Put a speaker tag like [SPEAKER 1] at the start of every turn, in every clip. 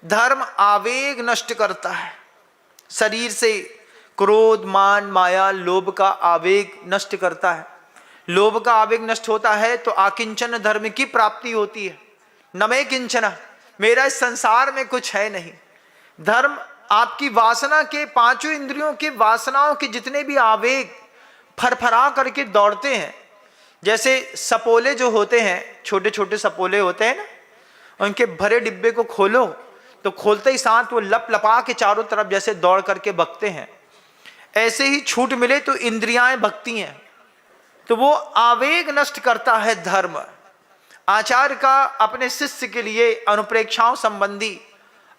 [SPEAKER 1] धर्म आवेग नष्ट करता है। शरीर से क्रोध, मान, माया, लोभ का आवेग नष्ट करता है। लोभ का आवेग नष्ट होता है तो आकिंचन धर्म की प्राप्ति होती है। न मैं किंचन, मेरा इस संसार में कुछ है नहीं। धर्म आपकी वासना के, पांचों इंद्रियों के वासनाओं के जितने भी आवेग फरफरा करके दौड़ते हैं, जैसे सपोले जो होते हैं, छोटे छोटे सपोले होते हैं ना, उनके भरे डिब्बे को खोलो तो खोलते ही साथ वो लप लपा के चारों तरफ जैसे दौड़ करके भगते हैं, ऐसे ही छूट मिले तो इंद्रियां भगती हैं। तो वो आवेग नष्ट करता है धर्म। आचार्य का अपने शिष्य के लिए अनुप्रेक्षाओं संबंधी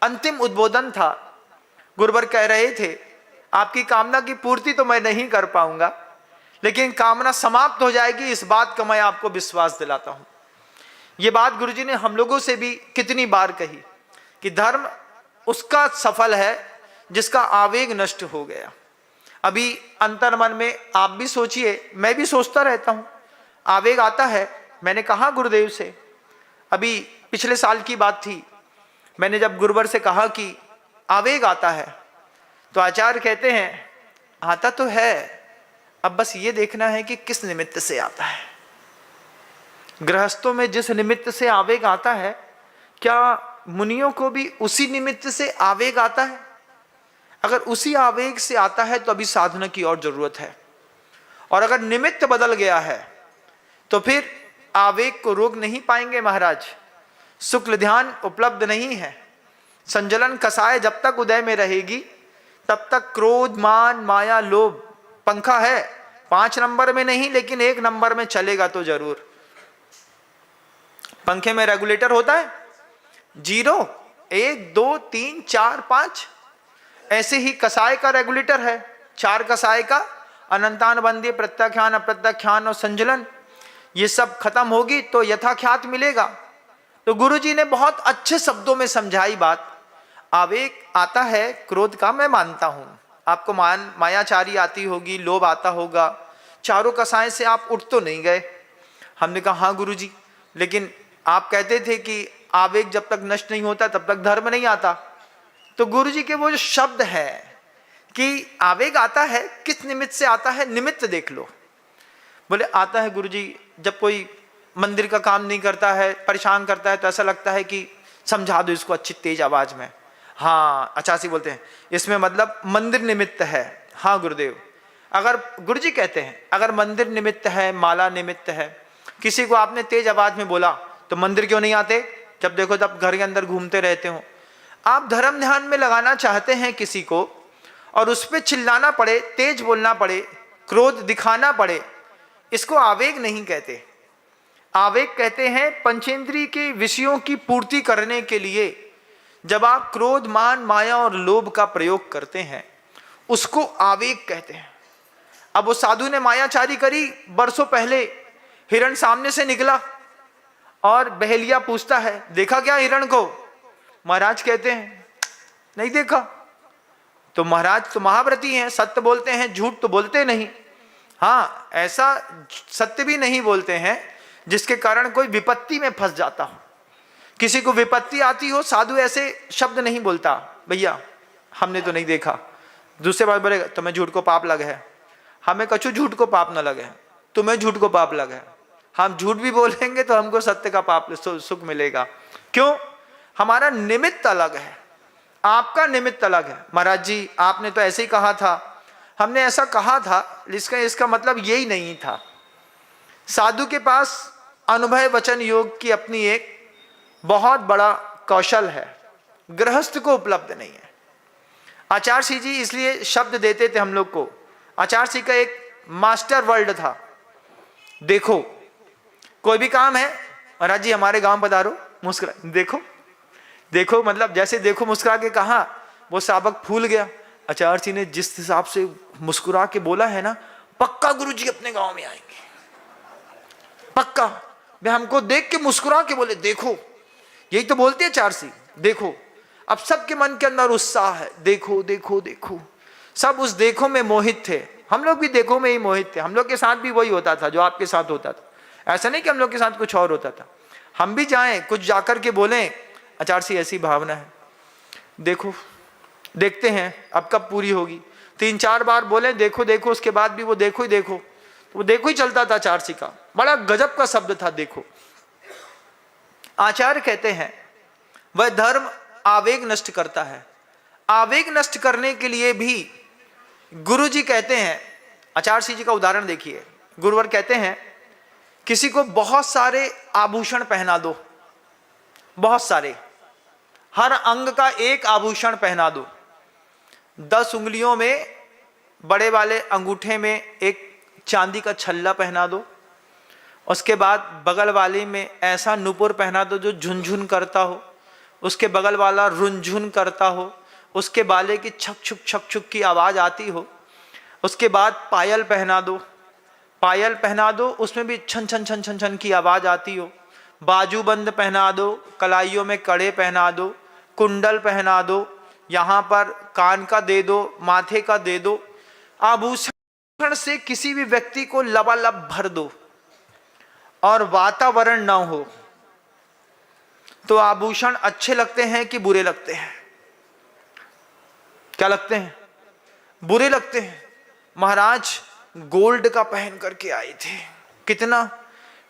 [SPEAKER 1] अंतिम उद्बोधन था। गुरुवर कह रहे थे, आपकी कामना की पूर्ति तो मैं नहीं कर पाऊंगा, लेकिन कामना समाप्त हो जाएगी, इस बात का मैं आपको विश्वास दिलाता हूं। ये बात गुरुजी ने हम लोगों से भी कितनी बार कही कि धर्म उसका सफल है जिसका आवेग नष्ट हो गया। अभी अंतर मन में आप भी सोचिए, मैं भी सोचता रहता हूं, आवेग आता है। मैंने कहा गुरुदेव से, अभी पिछले साल की बात थी, मैंने जब गुरुवर से कहा कि आवेग आता है, तो आचार्य कहते हैं आता तो है, अब बस ये देखना है कि किस निमित्त से आता है। गृहस्थों में जिस निमित्त से आवेग आता है, क्या मुनियों को भी उसी निमित्त से आवेग आता है? अगर उसी आवेग से आता है तो अभी साधना की और जरूरत है, और अगर निमित्त बदल गया है तो फिर आवेग को रोक नहीं पाएंगे महाराज। शुक्ल ध्यान उपलब्ध नहीं है। संजलन कसाय जब तक उदय में रहेगी तब तक क्रोध, मान, माया, लोभ पंखा है, 5 नंबर में नहीं लेकिन 1 नंबर में चलेगा तो जरूर। पंखे में रेगुलेटर होता है 0, 1, 2, 3, 4, 5, ऐसे ही कसाय का रेगुलेटर है 4 कसाय का, अनंतान बंदी, प्रत्याख्यान, अप्रत्याख्यान और संजलन, ये सब खत्म होगी तो यथाख्यात मिलेगा। तो गुरुजी ने बहुत अच्छे शब्दों में समझाई बात। आवेग आता है क्रोध का, मैं मानता हूं आपको मायाचारी आती होगी, लोभ आता होगा, चारों कसाय से आप उठ तो नहीं गए। हमने कहा हाँ गुरुजी, लेकिन आप कहते थे कि आवेग जब तक नष्ट नहीं होता तब तक धर्म नहीं आता। तो गुरुजी के वो जो शब्द है कि आवेग आता है, किस निमित्त से आता है, निमित्त देख लो। बोले आता है गुरुजी जब कोई मंदिर का काम नहीं करता है, परेशान करता है, तो ऐसा लगता है कि समझा दो इसको अच्छी तेज आवाज में। हाँ, अचासी बोलते हैं इसमें मतलब मंदिर निमित्त है। हाँ गुरुदेव, अगर गुरुजी कहते हैं अगर मंदिर निमित्त है, माला निमित्त है, किसी को आपने तेज आवाज में बोला तो मंदिर क्यों नहीं आते? जब देखो तब घर के अंदर घूमते रहते हो। आप धर्म ध्यान में लगाना चाहते हैं किसी को और उस पर चिल्लाना पड़े, तेज बोलना पड़े, क्रोध दिखाना पड़े, इसको आवेग नहीं कहते। आवेग कहते हैं पंचेंद्रिय के विषयों की पूर्ति करने के लिए जब आप क्रोध, मान, माया और लोभ का प्रयोग करते हैं, उसको आवेग कहते हैं। अब वो साधु ने मायाचारी करी बरसों पहले, हिरण सामने से निकला और बहेलिया पूछता है देखा क्या हिरण को? महाराज कहते हैं नहीं देखा। तो महाराज तो महाव्रती हैं, सत्य बोलते हैं, झूठ तो बोलते नहीं। हाँ, ऐसा सत्य भी नहीं बोलते हैं जिसके कारण कोई विपत्ति में फंस जाता हो। किसी को विपत्ति आती हो, साधु ऐसे शब्द नहीं बोलता, भैया हमने तो नहीं देखा। दूसरे बार बोलेगा तुम्हें झूठ को पाप लगे है। हमें कछु झूठ को पाप न लगे, तुम्हें झूठ को पाप लगे। हम झूठ भी बोलेंगे तो हमको सत्य का पाप सुख मिलेगा। क्यों? हमारा निमित्त अलग है, आपका निमित्त अलग है। महाराज जी आपने तो ऐसे ही कहा था, हमने ऐसा कहा था, इसका मतलब यही नहीं था। साधु के पास अनुभव वचन योग की अपनी एक बहुत बड़ा कौशल है, गृहस्थ को उपलब्ध नहीं है। आचार्य सिंह जी इसलिए शब्द देते थे हम लोग को। आचार्य सिंह का एक मास्टर वर्ड था, देखो कोई भी काम है, महाराज जी हमारे गांव पधारो, मुस्कुरा देखो देखो, मतलब जैसे देखो मुस्कुरा के कहा, वो साबक फूल गया। आचार्य सिंह ने जिस हिसाब से मुस्कुरा के बोला है ना, पक्का गुरुजी अपने गांव में आएंगे, पक्का। वे हमको देख के मुस्कुरा के बोले देखो, यही तो बोलते हैं आचार्य सिंह, देखो। अब सबके मन के अंदर उत्साह है, देखो देखो देखो, सब उस देखो में मोहित थे। हम लोग भी देखो में ही मोहित थे, हम लोग के साथ भी वही होता था जो आपके साथ होता था। ऐसा नहीं कि हम लोग के साथ कुछ और होता था। हम भी जाएं कुछ जाकर के बोलें आचार्य सिंह ऐसी भावना है, देखो, देखते हैं अब कब पूरी होगी। 3-4 बार बोले देखो देखो, उसके बाद भी वो देखो ही देखो, वो देखो ही चलता था चारसी का। बड़ा गजब का शब्द था देखो। आचार्य कहते हैं वह धर्म आवेग नष्ट करता है। आवेग नष्ट करने के लिए भी गुरु जी कहते हैं, आचार्य श्री जी का उदाहरण देखिए। गुरुवर कहते हैं किसी को बहुत सारे आभूषण पहना दो, बहुत सारे, हर अंग का एक आभूषण पहना दो। 10 उंगलियों में, बड़े वाले अंगूठे में एक चांदी का छल्ला पहना दो। उसके बाद बगल वाले में ऐसा नुपुर पहना दो जो झुनझुन करता हो, उसके बगल वाला रुनझुन करता हो, उसके बाले की छक छुक छक छुक की आवाज़ आती हो। उसके बाद पायल पहना दो, पायल पहना दो, उसमें भी छन छन छन छन छन की आवाज़ आती हो। बाजूबंद पहना दो, कलाइयों में कड़े पहना दो, कुंडल पहना दो, यहाँ पर कान का दे दो, माथे का दे दो। आभूषण से किसी भी व्यक्ति को लबालब भर दो और वातावरण ना हो तो आभूषण अच्छे लगते हैं कि बुरे लगते हैं? क्या लगते हैं? बुरे लगते हैं। महाराज गोल्ड का पहन करके आए थे, कितना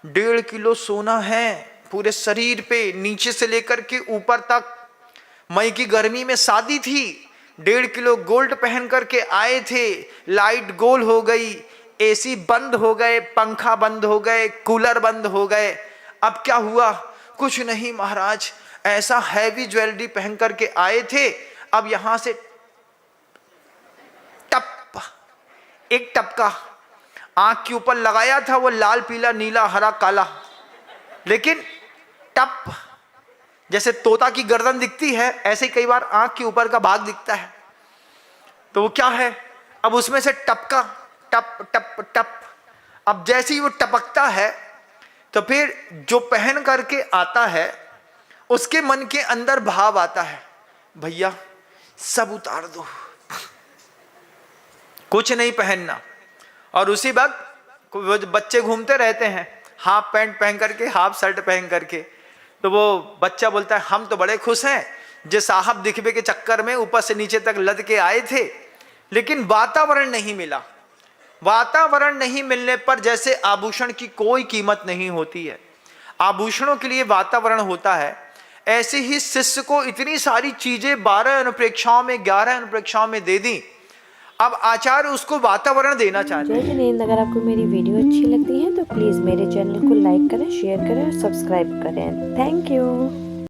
[SPEAKER 1] 1.5 किलो सोना है पूरे शरीर पे, नीचे से लेकर के ऊपर तक। मई की गर्मी में शादी थी, 1.5 किलो गोल्ड पहन करके आए थे। लाइट गोल हो गई, एसी बंद हो गए, पंखा बंद हो गए, कूलर बंद हो गए। अब क्या हुआ? कुछ नहीं महाराज, ऐसा हैवी ज्वेलरी पहन करके आए थे। अब यहां से टप, एक टपका आंख के ऊपर लगाया था, वो लाल पीला नीला हरा काला, लेकिन टप, जैसे तोता की गर्दन दिखती है ऐसे कई बार आंख के ऊपर का भाग दिखता है। तो वो क्या है? अब उसमें से टपका, टप टप टप। अब जैसे ही वो टपकता है तो फिर जो पहन करके आता है उसके मन के अंदर भाव आता है, भैया सब उतार दो, कुछ नहीं पहनना। और उसी वक्त बच्चे घूमते रहते हैं हाफ पैंट पहन करके, हाफ शर्ट पहन करके। तो वो बच्चा बोलता है हम तो बड़े खुश हैं, जो साहब दिखबे के चक्कर में ऊपर से नीचे तक लद के आए थे, लेकिन वातावरण नहीं मिला। वातावरण नहीं मिलने पर जैसे आभूषण की कोई कीमत नहीं होती है, आभूषणों के लिए वातावरण होता है, ऐसे ही शिष्य को इतनी सारी चीजें 12 अनुप्रेक्षाओं में, 11 अनुप्रेक्षाओं में दे दी। अब आचार्य उसको वातावरण देना चाहते हैं।
[SPEAKER 2] जय जिनेंद्र, अगर आपको मेरी वीडियो अच्छी लगती है तो प्लीज़ मेरे चैनल को लाइक करें, शेयर करें और सब्सक्राइब करें। Thank you.